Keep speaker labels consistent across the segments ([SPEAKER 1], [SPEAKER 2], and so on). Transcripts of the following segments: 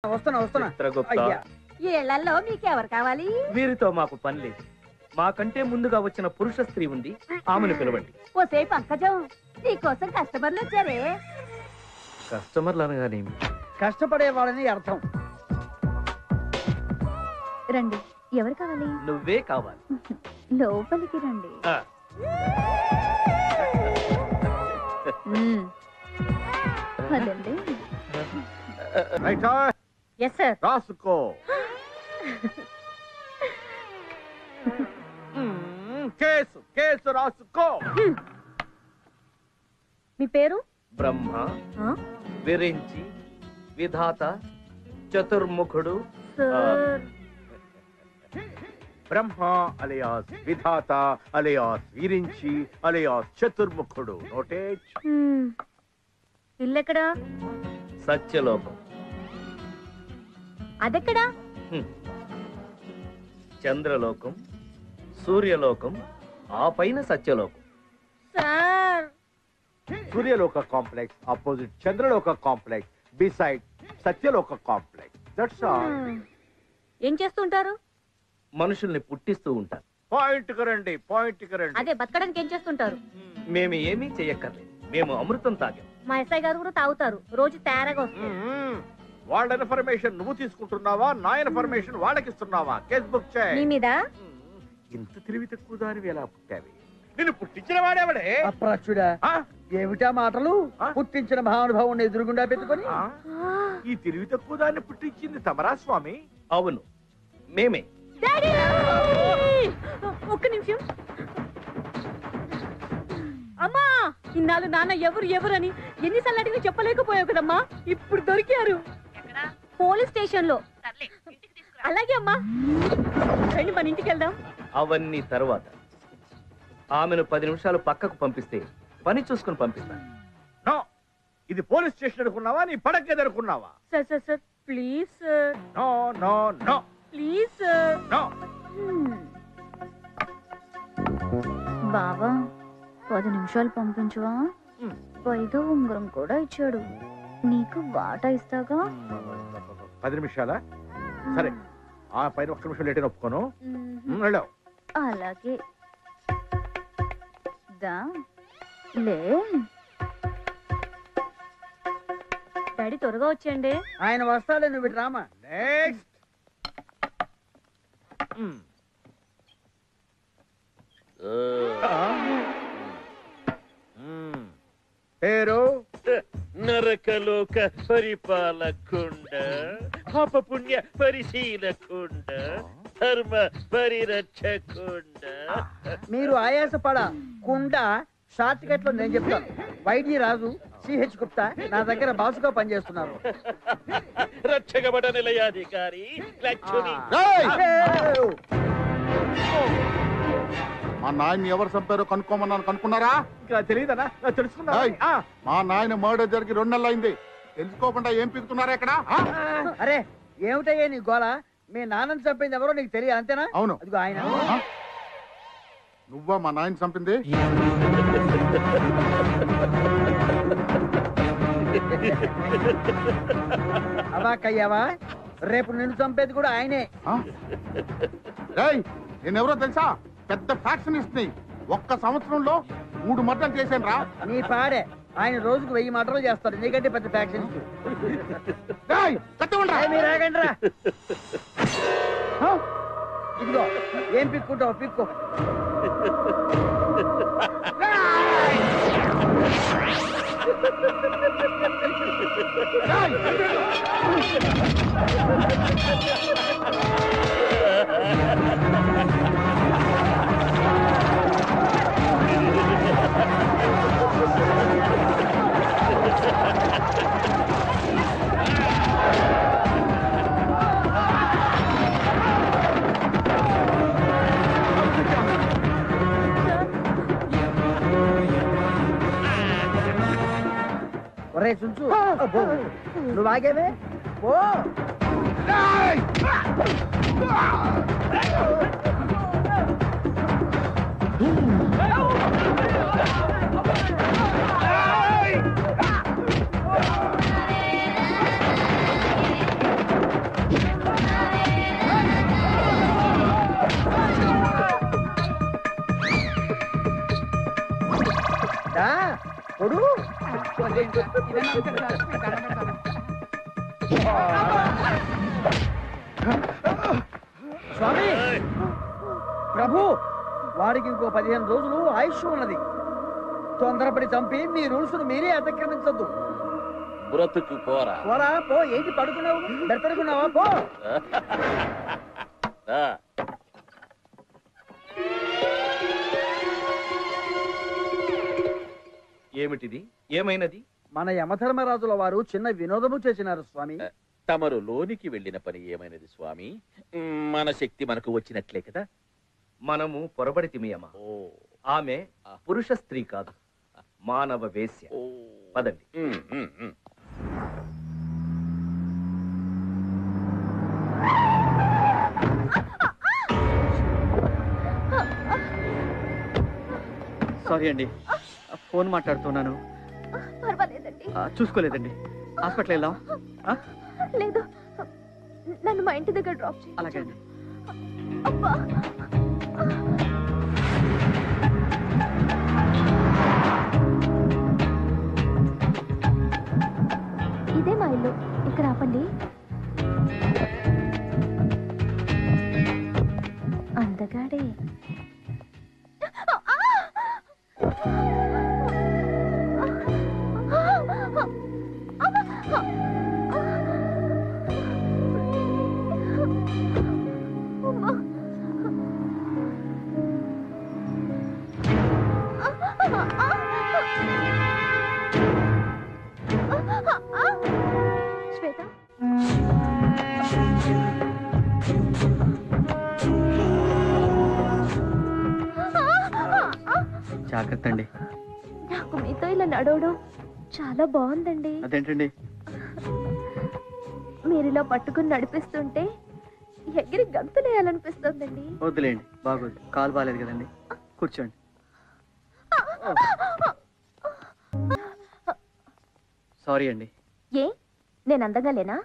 [SPEAKER 1] వస్తున్నా
[SPEAKER 2] చిత్రగుప్త,
[SPEAKER 3] ఈ ఇళ్లలో మీకెవరు కావాలి?
[SPEAKER 2] వీరితో మాకు పని లేదు. మాకంటే ముందుగా వచ్చిన పురుష స్త్రీ ఉంది, ఆమెను పిలవండి.
[SPEAKER 3] ఓసే పంకజం, నీకోసం కస్టమర్లు వచ్చారే.
[SPEAKER 2] కస్టమర్లు అనగానేమి?
[SPEAKER 1] కష్టపడే వాళ్ళని అర్థం.
[SPEAKER 3] రండి, ఎవరు కావాలి?
[SPEAKER 2] నువ్వే కావాలి.
[SPEAKER 3] లోపలికి రండి. అదండి. Yes sir.
[SPEAKER 4] రాసుకో. కేసు కేసు రాసుకో.
[SPEAKER 3] మీ పేరు?
[SPEAKER 2] Brahma, Virinchi, Vidhata, Chaturmukhudu.
[SPEAKER 4] Brahma alias Vidhata alias Virinchi alias Chaturmukhudu. నోటేజ్.
[SPEAKER 3] ఇల్లెక్కడా?
[SPEAKER 2] సత్యలోకం.
[SPEAKER 3] అదెక్కడా?
[SPEAKER 2] చంద్రలోకం, సూర్యలోకం, ఆ పైన Satyalokam.
[SPEAKER 3] Sir,
[SPEAKER 4] Suryaloka complex opposite Chandraloka complex beside Satyaloka complex. That's all.
[SPEAKER 3] ఏం చేస్తుంటారు?
[SPEAKER 2] మనుషుల్ని పుట్టిస్తూ ఉంటారు.
[SPEAKER 4] పాయింట్ కరండి, పాయింట్ కరండి.
[SPEAKER 3] అదే బతకడానికి ఏం చేస్తుంటారు?
[SPEAKER 2] మేము ఏమీ చెయ్యక్కర్లేదు, మేము అమృతం తాగాం.
[SPEAKER 3] మా ఎస్ఐ గారు కూడా తాగుతారు, రోజు తేరగా వస్తుంది.
[SPEAKER 4] వాళ్ళ ఇన్ఫర్మేషన్ నువ్వు తీసుకుంటున్నావా, నా ఇన్ఫర్మేషన్ వాళ్ళకి ఇస్తున్నావా? కేస్ బుక్ చేయి.
[SPEAKER 3] మీ మీద
[SPEAKER 4] ఇంత తెలివి తక్కువ దానివి ఎలా పుట్టావి? నిన్ను పుట్టించిన వాడేవాడే?
[SPEAKER 1] అప్రాచ్యుడా, ఏమిటా మాటలు? పుట్టించిన మహానుభావుని ఎదురుగుండా పెట్టుకొని
[SPEAKER 4] ఈ తెలివి తక్కువ దాన్ని పుట్టించింది తమరా స్వామి?
[SPEAKER 2] అవును, మేమే.
[SPEAKER 3] ఒక్క నిమిషం. అమ్మా, ఇన్నాళ్ళు నాన్న ఎవరు ఎవరని ఎన్నిసార్లు అడిగి చెప్పలేకపోయావు కదమ్మా, ఇప్పుడు దొరికారు. పోలీస్ స్టేషన్ లో. అలాగే అమ్మా, రండి మన ఇంటికి వెళ్దాం.
[SPEAKER 2] అవన్నీ తర్వాత. ఆమెను 10 నిమిషాలు పక్కకు పంపిస్తే పని చూసుకుని పంపిస్తాను.
[SPEAKER 4] నో, ఇది పోలీస్ స్టేషన్ అనుకున్నావా, నీ పడకేది అనుకున్నావా?
[SPEAKER 3] Sir sir sir, please sir.
[SPEAKER 4] No no no,
[SPEAKER 3] please sir.
[SPEAKER 4] No.
[SPEAKER 3] బావా, 10 నిమిషాలు పంపించవా? పైగా ఉంగరం కూడా ఇచ్చాడు. నీకు వాటా ఇస్తాగా.
[SPEAKER 4] 10 నిమిషాలా? సరే, ఆ పైన 1 నిమిషం లేట్ ఒప్పుకోను. వెళ్ళావు.
[SPEAKER 3] అలాగే దా లే. డాడీ త్వరగా వచ్చేయండి.
[SPEAKER 1] ఆయన వస్తాడే, నువ్వు ఇటు రామా.
[SPEAKER 4] నెక్స్ట్. పేరు?
[SPEAKER 5] నరకలోక పరిపాలకుండ, పాపపుణ్య పరిశీలకుండ, ధర్మ పరిరక్షకుండ.
[SPEAKER 1] మీరు ఆయాసపడ కుండ షార్ట్ కట్ లో నేను చెప్తాను. వైడి రాజు, సిహెచ్ గుప్తా నా దగ్గర బాసుగా పనిచేస్తున్నారు.
[SPEAKER 5] రక్షకబడ నిలయాధికారి లక్ష్మి.
[SPEAKER 6] మా నాయన్ని ఎవరు చంపారో కనుక్కోమన్నాను, కనుక్కున్నారా?
[SPEAKER 4] ఇంకా తెలియదనా? తెలుసుకున్నా.
[SPEAKER 6] మా నాయన మర్డర్ జరిగి 2 నెలలు అయింది, తెలుసుకోకుండా ఏం పీకుతున్నారా ఇక్కడ?
[SPEAKER 1] అరే ఏమిటయ్యా నీ గోళ? మీ నాన్నని చంపింది ఎవరో నీకు తెలియదు అంతేనా?
[SPEAKER 6] అవును.
[SPEAKER 1] అదిగో ఆయన.
[SPEAKER 6] నువ్వా మా నాయన చంపింది?
[SPEAKER 1] అవాకయ్యావా? రేపు నిన్ను చంపేది కూడా ఆయనే.
[SPEAKER 6] నేనెవరో తెలుసా? పెద్ద ఫ్యాక్షనిస్ట్ ని. 1 సంవత్సరంలో 3 మర్డర్లు చేశాను రా.
[SPEAKER 1] నీ పాడే. ఆయన రోజుకు 1000 మర్డర్లు చేస్తాడు, నీకంటే పెద్ద ఫ్యాక్షనిస్ట్. మీరు ఆగండి రా. ఇదిగో ఏం పిక్కుంటావు, పిక్కు. ఒరే చుంచు, నువ్వు ఆగేవే ఓ. తమ్ముడు స్వామి ప్రభు వాడికి ఇంకో 15 రోజులు ఆయుష్ ఉన్నది. తొందరపడి చంపి మీ రూల్స్ మీరే అతిక్రమించొద్దు.
[SPEAKER 5] బ్రతుకు పోరా.
[SPEAKER 1] పోరా పో. ఏంటి పడుకున్నావు? బెడతడుకున్నావా? పో.
[SPEAKER 5] రా.
[SPEAKER 2] ఏమిటిది? ఏమైనది?
[SPEAKER 1] మన యమధర్మరాజుల వారు చిన్న వినోదము చేసినారు స్వామి.
[SPEAKER 5] తమరు లోనికి వెళ్ళిన పని ఏమైనది స్వామి? మన శక్తి మనకు వచ్చినట్లే కదా.
[SPEAKER 2] మనము పొరబడితిమియమా.
[SPEAKER 5] ఓ
[SPEAKER 2] ఆమె పురుష స్త్రీ కాదు, మానవ వేశ్య.
[SPEAKER 5] ఓ.
[SPEAKER 2] పదండి.
[SPEAKER 7] సారీ అండి, ఫోన్ మాట్లాడుతున్నాను.
[SPEAKER 3] పర్వాలేదండి.
[SPEAKER 7] చూసుకోలేదండి. హాస్పిటల్ వెళ్దాం.
[SPEAKER 3] లేదు, నన్ను మా ఇంటి దగ్గర డ్రాప్ చేయండి.
[SPEAKER 7] అలాగే అండి.
[SPEAKER 3] అబ్బా. ఇదే మా ఇల్లు. ఇక్కడ ఆపండి. అందగాడే. శ్వేత,
[SPEAKER 7] జాగ్రత్త అండి.
[SPEAKER 3] నాకు మీతో ఇలా నడవడం చాలా బాగుందండి.
[SPEAKER 7] అదేంటండి?
[SPEAKER 3] మీరు ఇలా పట్టుకుని నడిపిస్తుంటే ఎగిరి గంతులేయాలనిపిస్తుందండి.
[SPEAKER 7] వద్దులేండి, బాగోదు. కాలు బాగాలేదు కదండి. కూర్చోండి. సారీ అండి.
[SPEAKER 3] ఏ, నేను అందంగా లేనా?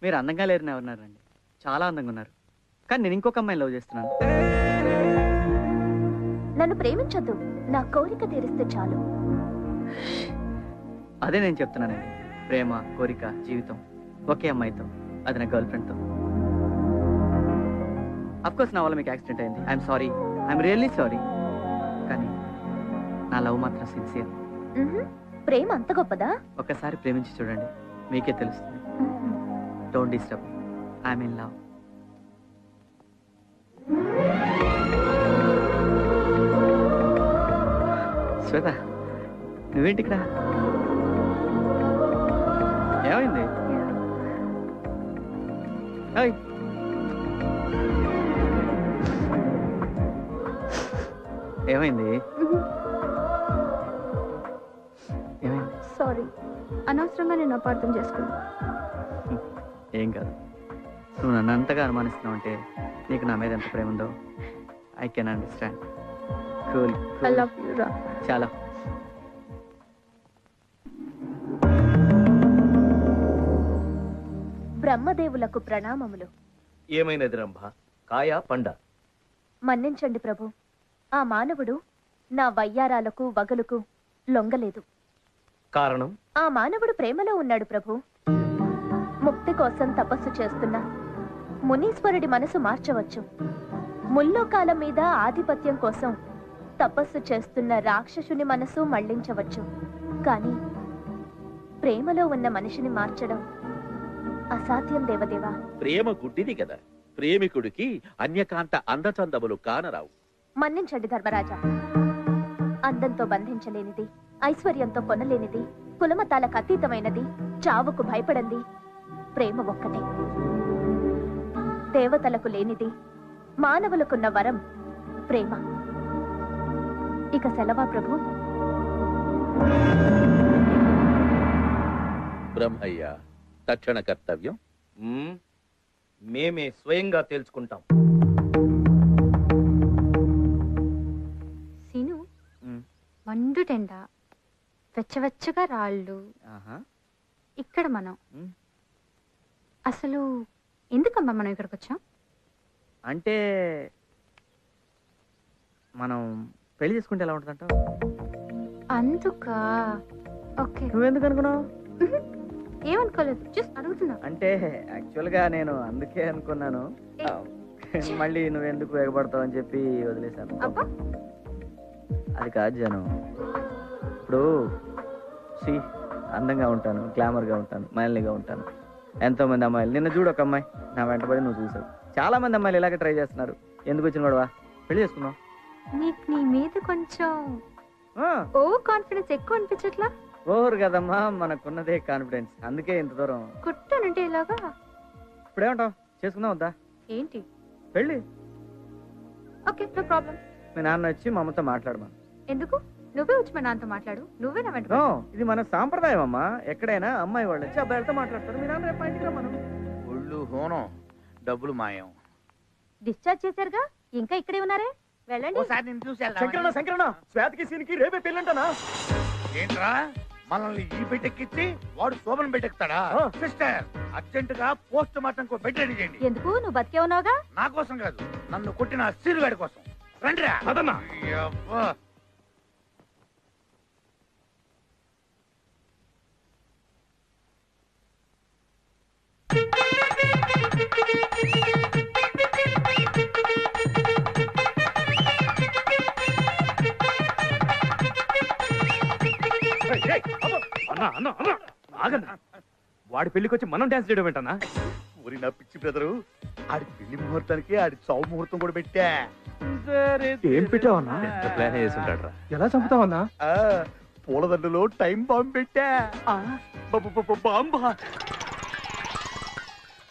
[SPEAKER 7] మీరు అందంగా లేరని ఎవరున్నారండి? చాలా అందంగా ఉన్నారు. కానీ నేను ఇంకొక అమ్మాయిని లవ్ చేస్తున్నాను.
[SPEAKER 3] నన్ను ప్రేమించొద్దు, నా కోరిక తీరిస్తే చాలు.
[SPEAKER 7] అదే నేను చెప్తున్నానండి. ప్రేమ, కోరిక, జీవితం ఒకే అమ్మాయితో, అది నా గర్ల్ ఫ్రెండ్తో. అఫ్కోర్స్ నా వల్ల మీకు యాక్సిడెంట్ అయింది. I'm sorry, I'm really sorry. కానీ నా లవ్ మాత్రం సిన్సియర్.
[SPEAKER 3] ప్రేమ అంత గొప్పదా?
[SPEAKER 7] ఒక్కసారి ప్రేమించి చూడండి, మీకే తెలుస్తుంది. Don't disturb, I'm in love. Shweta, నువ్వేంటి ఇక్కడ? ఏమైంది? ఏయ్, ఏమైంది? ఏమైంది?
[SPEAKER 3] సారీ, అనవసరంగా నేను అపార్థం చేసుకున్నా.
[SPEAKER 7] ఏం కాదు. నువ్వు నన్ను అంతగా అనుమానిస్తున్నావు అంటే నీకు నా మీద ఎంత ప్రేమ ఉందో I can understand. Cool.
[SPEAKER 3] I love you రా.
[SPEAKER 7] చాలా.
[SPEAKER 3] బ్రహ్మదేవులకు ప్రణామములు.
[SPEAKER 2] ఏమైనది రంభ? కాయ పండ?
[SPEAKER 3] మన్నించండి ప్రభు, ఆ మానవుడు నా వయ్యారాలకు వగలుకు లొంగలేదు.
[SPEAKER 2] కారణం?
[SPEAKER 3] ఆ మానవుడు ప్రేమలో ఉన్నాడు ప్రభు. ముక్తి కోసం తపస్సు చేస్తున్నా మునీశ్వరుడి మనసు మార్చవచ్చు. ముల్లోకాల మీద ఆధిపత్యం కోసం తపస్సు చేస్తున్న రాక్షసుని మనసు మళ్లించవచ్చు. కానీ ప్రేమలో ఉన్న మనిషిని మార్చడం అసాధ్యం దేవదేవా.
[SPEAKER 5] ప్రేమ గుడ్డిది కదా. ప్రేమికుడికి అన్యకాంత అందచందములు కానరావు.
[SPEAKER 3] మన్నించండి ధర్మరాజా. అందంతో బంధించలేనిది, ఐశ్వర్యంతో కొనలేనిది, కులమతాలకు అతీతమైనది, చావుకు భయపడంది ప్రేమ ఒక్కటే. దేవతలకు లేనిది, మానవులకున్న వరం ప్రేమ. ఇక సెలవా ప్రభు?
[SPEAKER 5] బ్రహ్మయ్య, తక్షణ కర్తవ్యం.
[SPEAKER 2] మేమే స్వయంగా తేల్చుకుంటాం.
[SPEAKER 8] సీను, మండుటెండ, వెచ్చవెచ్చగా రాళ్ళు, ఇక్కడ మనం అసలు ఎందుకమ్మా మనం ఇక్కడికి వచ్చాం?
[SPEAKER 7] అంటే మనం పెళ్లి చేసుకుంటే ఎలా ఉంటుందంటావు?
[SPEAKER 8] అందుక ఓకే.
[SPEAKER 7] నువ్వెందుకు అనుకున్నావు?
[SPEAKER 8] ఏమనుకోలేదు, జస్ట్ అడుగుతున్నా.
[SPEAKER 7] అంటే యాక్చువల్గా నేను అందుకే అనుకున్నాను. మళ్ళీ నువ్వెందుకు ఎగబడతావు అని చెప్పి వదిలేశాను.
[SPEAKER 8] అబ్బా,
[SPEAKER 7] అది కాదు జనం. ఇప్పుడు అందంగా ఉంటాను, గ్లామర్గా ఉంటాను, మైల్గా ఉంటాను. ఎంతో మంది అమ్మాయిలు, నిన్న చూడు ఒక అమ్మాయి నా వెంటబడి నువ్వు చూసావు. చాలా మంది అమ్మాయిలు ఇలాగే ట్రై చేస్తున్నారు. ఎందుకు వచ్చిన గొడవ? పెళ్లి చేసుకున్నావు.
[SPEAKER 8] నీకు నీ మీద కొంచెం ఓవర్ కాన్ఫిడెన్స్ ఎక్కువ అనిపించట్లా?
[SPEAKER 7] ఓవర్ కదమ్మా, మనకున్నదే కాన్ఫిడెన్స్. అందుకే ఇంత దూరం.
[SPEAKER 8] కుట్టానంటే ఇలాగా.
[SPEAKER 7] ఇప్పుడేమంటావు? చేసుకుందాం వద్దా?
[SPEAKER 8] ఏంటి
[SPEAKER 7] పెళ్ళి?
[SPEAKER 8] Okay, no problem.
[SPEAKER 7] మీ నాన్న వచ్చి మా అమ్మతో మాట్లాడమా.
[SPEAKER 8] ఎందుకు? నువ్వే వచ్చి మా నాన్నతో మాట్లాడు. నువ్వే నా వెంట
[SPEAKER 7] నో, ఇది మన సాంప్రదాయం అమ్మా. ఎక్కడైనా అమ్మాయి వాళ్ళు వచ్చి అబ్బాయిలతో మాట్లాడతారు. మీ నాన్న రేపు మా ఇంటికి రమ్మను.
[SPEAKER 6] ఒళ్ళు హోనం, డబ్బులు మాయం.
[SPEAKER 3] డిశ్చార్జ్ చేశారుగా, ఇంకా ఇక్కడే ఉన్నారే, వెళ్ళండి.
[SPEAKER 6] ఓసారి నేను చూసి
[SPEAKER 1] శంకరన్న శంకరన్న, శ్వేతకి సీన్కి రేపే పెళ్ళంటనా?
[SPEAKER 6] ఏంట్రా మనల్ని ఈ బెట్టెక్కిచ్చి వాడు శోభను బెట్టెక్కుతాడా? సిస్టర్, అర్జెంట్ గా పోస్ట్ మార్టం కో బెడ్ రెడీ చేయండి.
[SPEAKER 3] ఎందుకు? నువ్వు బతికే ఉన్నావుగా.
[SPEAKER 6] నా కోసం కాదు, నన్ను కొట్టిన సీరుగాడి కోసం. రండిరా. అయ్యబ్బా.
[SPEAKER 2] వాడి పెళ్లికి వచ్చి మనం డాన్స్ చేయడం ఏంటన్నా?
[SPEAKER 6] ఊరి నా పిచ్చి బ్రదరు, ఆడి పెళ్లి ముహూర్తానికి ఆడి చావు ముహూర్తం కూడా పెట్టా.
[SPEAKER 2] ఏం పెట్టావన్నా? ఎంత ప్లాన్ చేసి ఉంటాడు. ఎలా చంపుతావన్నా?
[SPEAKER 6] పూలదండలో టైం బాంబు పెట్టా. బాంబా.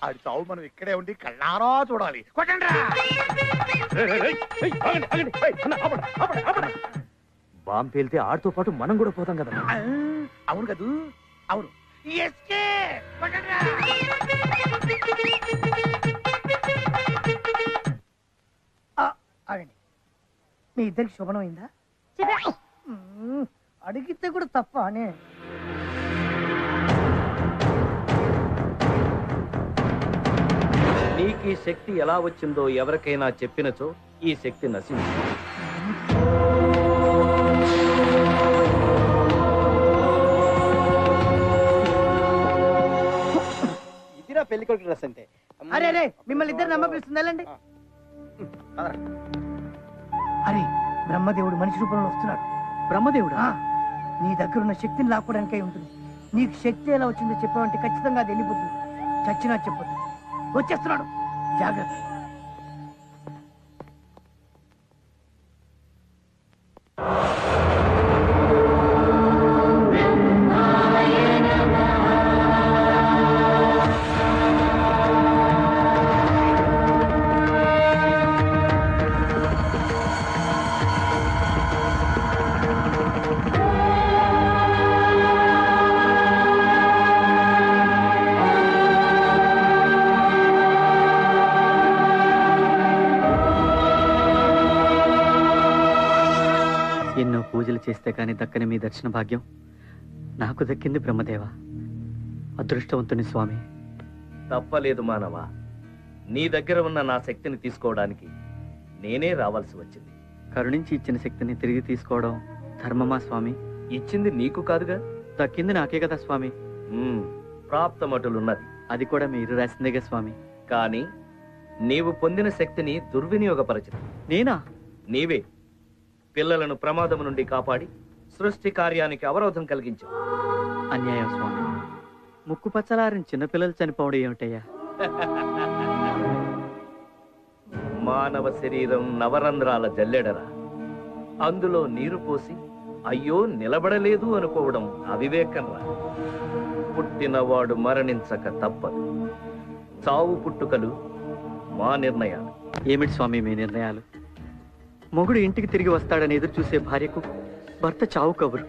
[SPEAKER 6] ఆడి చావు మనం ఇక్కడే ఉండి కళ్ళారా చూడాలి. కొట్టండి.
[SPEAKER 2] బాంబు పేలితే ఆడితో పాటు మనం కూడా పోతాం కదా.
[SPEAKER 6] అవును కదూ, అవును.
[SPEAKER 1] మీ ఇద్దరికి శుభనం అయిందా? అడిగితే కూడా తప్ప అనే.
[SPEAKER 2] నీకు ఈ శక్తి ఎలా వచ్చిందో ఎవరికైనా చెప్పినచో ఈ శక్తి నశించింది.
[SPEAKER 1] ఇదిరా పెళ్లి కొడుకు డ్రెస్ అంటే. అరే రే, మిమ్మల్ని ఇద్దరు నమ్మ పిలుస్తుంది, వెళ్ళండి. అరే, బ్రహ్మదేవుడు మనిషి రూపంలో వస్తున్నాడు.
[SPEAKER 7] బ్రహ్మదేవుడా?
[SPEAKER 1] నీ దగ్గర ఉన్న శక్తిని లాక్కోవడానికై ఉంటుంది. నీకు శక్తి ఎలా వచ్చిందో చెప్పావంటే ఖచ్చితంగా అది వెళ్ళిపోతుంది. చచ్చినా చెప్పొద్దు. వచ్చేస్తున్నాడు, జాగ్రత్త.
[SPEAKER 7] ఎన్నో పూజలు చేస్తే కానీ దక్కని మీ దర్శన భాగ్యం నాకు దక్కింది బ్రహ్మదేవ. అదృష్టవంతుని స్వామి.
[SPEAKER 2] తప్పలేదు మానవా, నీ దగ్గర ఉన్న నా శక్తిని తీసుకోవడానికి నేనే రావాల్సి వచ్చింది.
[SPEAKER 7] కరుణించి ఇచ్చిన శక్తిని తిరిగి తీసుకోవడం ధర్మమా స్వామి?
[SPEAKER 2] ఇచ్చింది నీకు కాదుగా,
[SPEAKER 7] దక్కింది నాకే కదా స్వామి.
[SPEAKER 2] ప్రాప్తమటులున్నది,
[SPEAKER 7] అది కూడా మీరు రాసిందేగా స్వామి.
[SPEAKER 2] కానీ నీవు పొందిన శక్తిని దుర్వినియోగపరచదు.
[SPEAKER 7] నేనా?
[SPEAKER 2] నీవే పిల్లలను ప్రమాదం నుండి కాపాడి సృష్టి కార్యానికి అవరోధం కలిగించావు.
[SPEAKER 7] అన్యాయం స్వామి. ముక్కు పచ్చలారిన చిన్నపిల్లలు చనిపోవడం ఏమిటయ్యా?
[SPEAKER 2] మానవ శరీరం నవరంధ్రాల జల్లెడరా, అందులో నీరు పోసి అయ్యో నిలబడలేదు అనుకోవడం అవివేకంరా. పుట్టినవాడు మరణించక తప్పదు. చావు పుట్టుకలు మా నిర్ణయాలు.
[SPEAKER 7] ఏమిటి స్వామి మీ నిర్ణయాలు? మొగుడు ఇంటికి తిరిగి వస్తాడని ఎదురు చూసే భార్యకు భర్త చావు కబురు.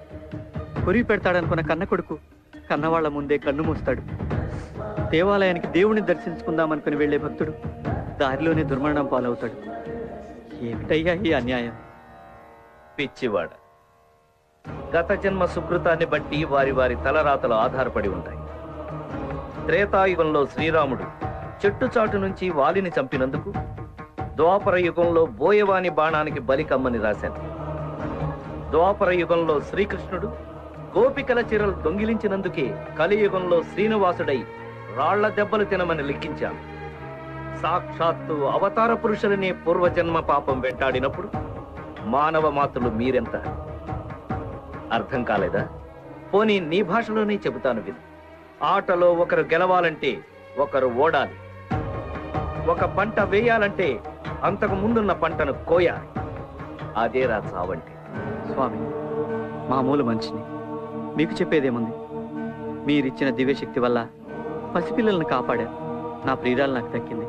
[SPEAKER 7] కొరివి పెడతాడనుకున్న కన్న కొడుకు కన్నవాళ్ల ముందే కన్ను మూస్తాడు. దేవాలయానికి దేవుణ్ణి దర్శించుకుందామనుకుని వెళ్లే భక్తుడు దారిలోనే దుర్మరణం పాలవుతాడు. ఏమిటయ్యా ఈ అన్యాయం?
[SPEAKER 2] పిచ్చివాడ, గత జన్మ సుకృతాన్ని బట్టి వారి వారి తలరాతలు ఆధారపడి ఉంటాయి. త్రేతాయుగంలో శ్రీరాముడు చెట్టు చాటు నుంచి వాలిని చంపినందుకు ద్వాపర యుగంలో బోయవాని బాణానికి బలి కమ్మని రాశాను. ద్వాపర యుగంలో శ్రీకృష్ణుడు గోపికల చీరలు దొంగిలించినందుకే కలియుగంలో శ్రీనివాసుడై రాళ్ల దెబ్బలు తినమని లిఖించాను. సాక్షాత్తు అవతార పురుషులనే పూర్వజన్మ పాపం వెంటాడినప్పుడు మానవ మాతృలు మీరెంత? అర్థం కాలేదా? పోనీ నీ భాషలోనే చెబుతాను విను. ఆటలో ఒకరు గెలవాలంటే ఒకరు ఓడాలి. ఒక పంట వేయాలంటే అంతకు ముందున్న పంటను కోయాలి. అదేరా చావంటే.
[SPEAKER 7] స్వామి, మామూలు మనిషిని, మీకు చెప్పేదేముంది? మీరిచ్చిన దివ్యశక్తి వల్ల పసిపిల్లలను కాపాడారు. నా ప్రియురాలు నాకు దక్కింది.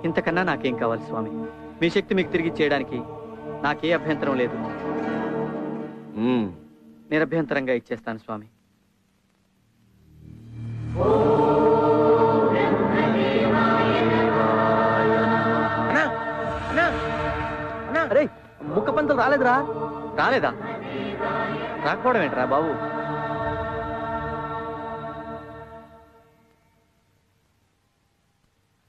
[SPEAKER 7] ఇంతకన్నా నాకేం కావాలి స్వామి? మీ శక్తి మీకు తిరిగి చేయడానికి నాకే అభ్యంతరం లేదు. నిరభ్యంతరంగా ఇచ్చేస్తాను స్వామి. అరే, ముక్క పంతులు రాలేదురా? రాలేదా? రాకపోవడం ఏంట్రా బాబు?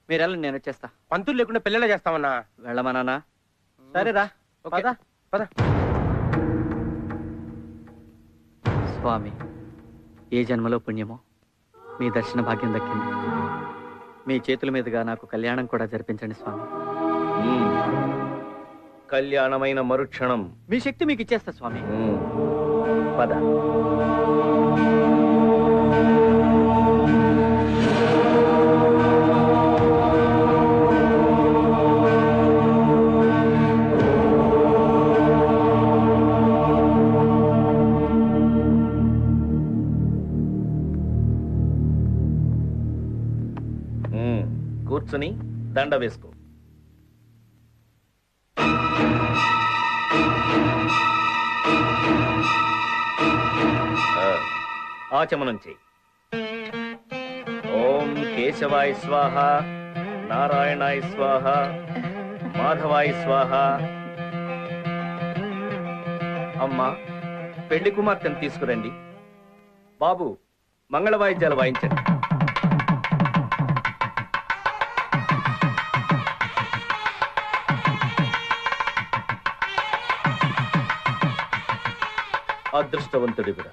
[SPEAKER 7] మీరెళ్ళండి, నేను వచ్చేస్తా.
[SPEAKER 9] పంతులు లేకుండా పెళ్ళిలా చేస్తామన్నా.
[SPEAKER 7] వెళ్ళమన్నా?
[SPEAKER 9] సరేరా, పద పద.
[SPEAKER 7] స్వామి, ఏ జన్మలో పుణ్యమో మీ దర్శన భాగ్యం దక్కింది. మీ చేతుల మీదుగా నాకు కళ్యాణం కూడా జరిపించండి స్వామి.
[SPEAKER 2] కళ్యాణమైన మరుక్షణం
[SPEAKER 7] మీ శక్తి మీకు ఇచ్చేస్తా స్వామి.
[SPEAKER 2] పద. కూర్చుని దండ వేసుకో. ఆచమనం చెయ్యి. ఓం కేశవాయ స్వాహ, నారాయణాయ స్వాహ, మాధవాయ స్వాహ. అమ్మా, పెళ్లి కుమార్తెను తీసుకురండి. బాబు, మంగళ వాయిద్యాలు వాయించండి. అదృష్టవంతుడివిరా,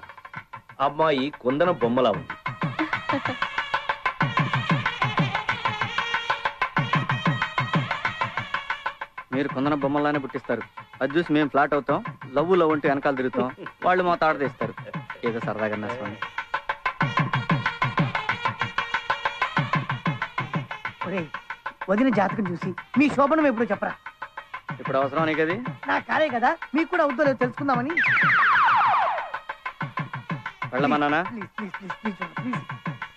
[SPEAKER 2] అమ్మాయి కుందన బొమ్మలా ఉంది.
[SPEAKER 7] మీరు కుందన బొమ్మలానే పుట్టిస్తారు. అది చూసి మేము ఫ్లాట్ అవుతాం. లవ్ లవ్ అంటే వెనకాల తిరుగుతాం. వాళ్ళు మా తాట తీస్తారు. ఏదో సరదాగా నా స్వామి.
[SPEAKER 1] వదిన జాతకం చూసి మీ శోభనం ఎప్పుడు చెప్పరా?
[SPEAKER 7] ఇప్పుడు అవసరం అనే కదా?
[SPEAKER 1] నా కాలే కదా, మీకు కూడా అవుతుందో లేదో తెలుసుకుందామని.
[SPEAKER 7] వెళ్ళమన్నానా?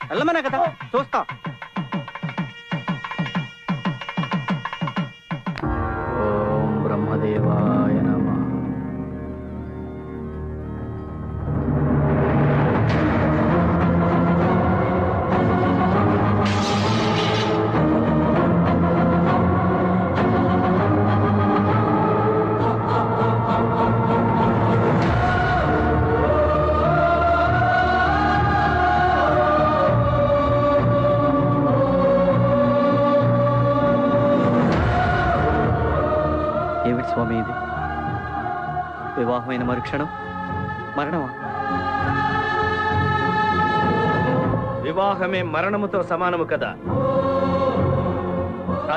[SPEAKER 7] వెళ్ళమన్నా కదా, చూస్తా. ఓం బ్రహ్మదేవాయ నమః. ఏమిటి స్వామి ఇది? వివాహమైన మరుక్షణం మరణమా?
[SPEAKER 2] వివాహమే మరణముతో సమానము కదా.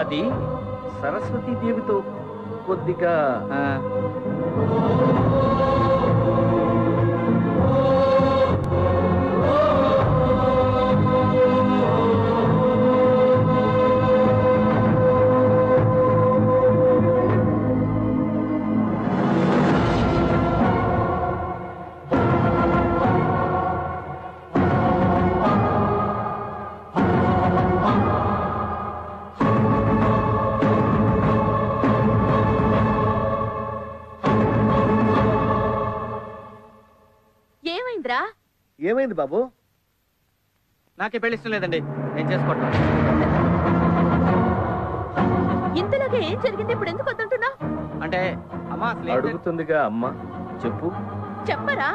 [SPEAKER 2] అది సరస్వతీ దేవితో కొద్దిగా
[SPEAKER 1] ఏమైంది బాబు?
[SPEAKER 7] నాకే పెళ్లి ఇష్టం లేదండి, నేను చేసుకోవటం.
[SPEAKER 3] ఇంతలాగా ఏం జరిగింది? ఇప్పుడు ఎందుకు వద్దంటున్నా?
[SPEAKER 7] అంటే అమ్మా
[SPEAKER 2] అడుగుతుందిగా అమ్మ, చెప్పు.
[SPEAKER 3] చెప్పరా?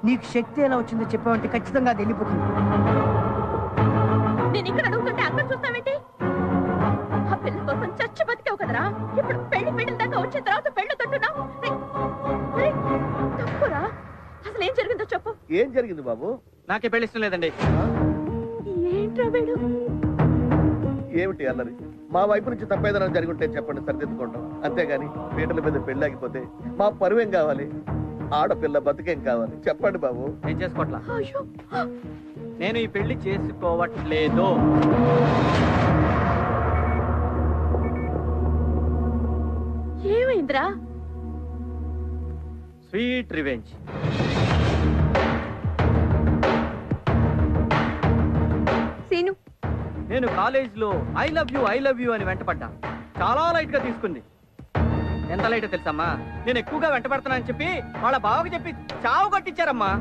[SPEAKER 1] నీకు శక్తి ఎలా వచ్చిందో చెప్పావంటే ఖచ్చితంగా అది వెళ్ళిపోతుంది.
[SPEAKER 3] నేను ఇక్కడ అడుగుతుంటే అక్కడ చూస్తావేంటి? ఆ పిల్ల కోసం చచ్చి బతికావు కదరా. ఇప్పుడు పెళ్లి దాకా వచ్చిన తర్వాత పెళ్లి తట్టున్నావు. తప్పురా.
[SPEAKER 1] ఏం జరిగింది బాబు?
[SPEAKER 7] నాకే పెళ్లి ఇష్టం లేదండి.
[SPEAKER 3] ఏంట్రా వీడు?
[SPEAKER 1] ఏమిటి అన్నది? మా వైపు నుంచి తప్పేదైనా జరిగి ఉంటే చెప్పండి, సరిదిద్దుకుంటాం. అంతేగాని పీటల మీద పెళ్ళాగిపోతే మా పరువేం కావాలి, ఆడపిల్ల బతుకేం కావాలి? చెప్పండి బాబు.
[SPEAKER 7] నేను చేసుకోవట్లా.
[SPEAKER 3] అయ్యో,
[SPEAKER 7] నేను ఈ పెళ్లి చేసుకోవట్లేదు.
[SPEAKER 3] ఏమైందిరా?
[SPEAKER 7] Sweet revenge.
[SPEAKER 8] సీను,
[SPEAKER 7] నేను కాలేజీలో ఐ లవ్ యూ అని వెంటపడ్డా. చాలా లైట్ గా తీసుకుంది. ఎంత లైట్ తెలుసమ్మా? నేను ఎక్కువగా వెంటపడుతున్నానని చెప్పి వాళ్ళ బావకి చెప్పి చావు కొట్టించారమ్మా.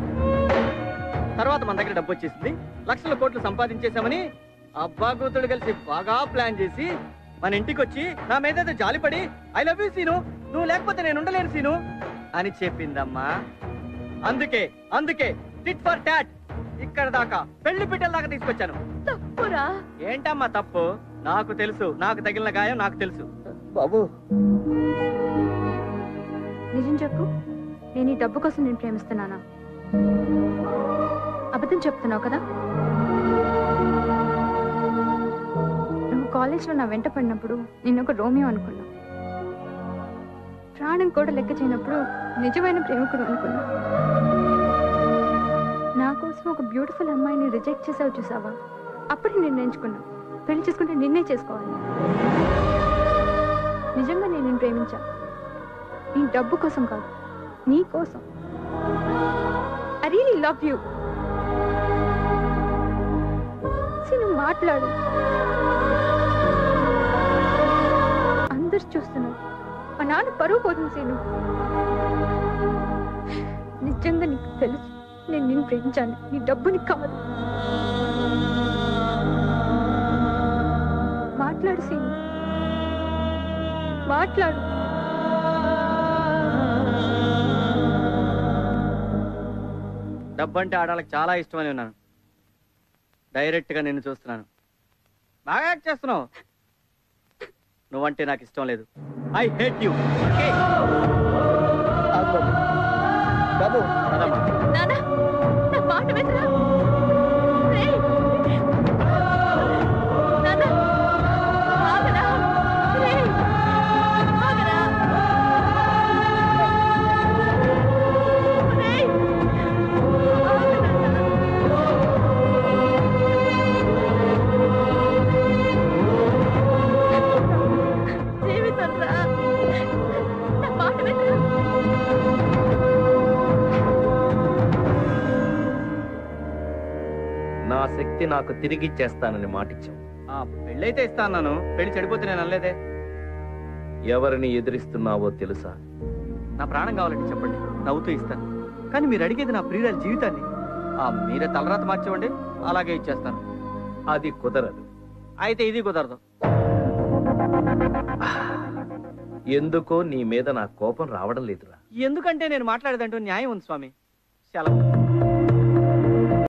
[SPEAKER 7] తర్వాత మన దగ్గర డబ్బు వచ్చేసింది, లక్షల కోట్లు సంపాదించేశామని అబ్బా కూతుడు కలిసి బాగా ప్లాన్ చేసి మన ఇంటికి వచ్చి నా మీద జాలిపడి ఐ లవ్ యూ సీను, నువ్వు లేకపోతే నేను ఉండలేను సీను అని చెప్పిందమ్మా. అందుకే టిట్ ఫర్ టాట్ ఇక్కడ దాకా పెళ్లి పిట్టల దాకా తీసుకొచ్చాను.
[SPEAKER 3] తప్పురా.
[SPEAKER 7] ఏంటమ్మా తప్పు? నాకు తెలుసు, నాకు తగిలిన గాయం నాకు తెలుసు.
[SPEAKER 1] బాబు
[SPEAKER 8] నిజం చెప్పు, నేను ఈ డబ్బు కోసం నేను ప్రేమిస్తున్నానా? అబద్ధం చెప్తున్నావు కదా? నువ్వు కాలేజ్లో నా వెంట పడినప్పుడు నేను ఒక రోమియో అనుకున్నా. ప్రాణం కూడా లెక్క చేయనప్పుడు నిజమైన ప్రేమికుడు అనుకున్నా. నా కోసం ఒక బ్యూటిఫుల్ అమ్మాయిని రిజెక్ట్ చేసావు చూసావా? అప్పుడు నేను ఎంచుకున్నా, పెళ్లి చేసుకుంటే నిన్నే చేసుకోవాలి. నిజంగా నేను నిన్ను ప్రేమించా. నీ డబ్బు కోసం కాదు, నీ కోసం. I really love you. నువ్వు మాట్లాడు, అందరు చూస్తున్నారు. మా నాన్న పరువు పోతుంది సీను. నిజంగా నీకు తెలుసు నేను నిన్ను ప్రేమించాను, నీ డబ్బుని కాదు. మాట్లాడు సీను, మాట్లాడు.
[SPEAKER 7] డబ్బు అంటే ఆడాలకు చాలా ఇష్టమని ఉన్నాను. డైరెక్ట్ గా నిన్ను చూస్తున్నాను. బాగా యాక్ట్ చేస్తున్నావు. నువ్వంటే నాకు ఇష్టం లేదు. I hate you.
[SPEAKER 1] బాబు
[SPEAKER 3] నాన్న, నా మాట వినరా? రేయ్, నాన్న, ఆగరా? రేయ్, ఆగరా? రేయ్, జీవితంరా, నా మాట వినరా?
[SPEAKER 2] నా శక్తి నాకు తిరిగిచ్చేస్తానని మాటిచ్చావు.
[SPEAKER 7] ఆ పెళ్ళైతే ఇస్తా అన్నాను, పెళ్లి చెడిపోతే నేను అనలేదే.
[SPEAKER 2] ఎవరిని ఎదిరిస్తున్నావో తెలుసా?
[SPEAKER 7] నా ప్రాణం కావాలంటే చెప్పండి, నవ్వుతూ ఇస్తాను. కానీ మీరు అడిగేది నా ప్రియురాలి జీవితాన్ని. మీరే తలరాత మార్చివ్వండి, అలాగే ఇచ్చేస్తాను.
[SPEAKER 2] అది కుదరదు.
[SPEAKER 7] అయితే ఇది కుదరదు.
[SPEAKER 2] ఎందుకో నీ మీద నా కోపం రావడం లేదురా.
[SPEAKER 7] ఎందుకంటే నేను మాట్లాడేదంటూ న్యాయం ఉంది స్వామి. సెలవు.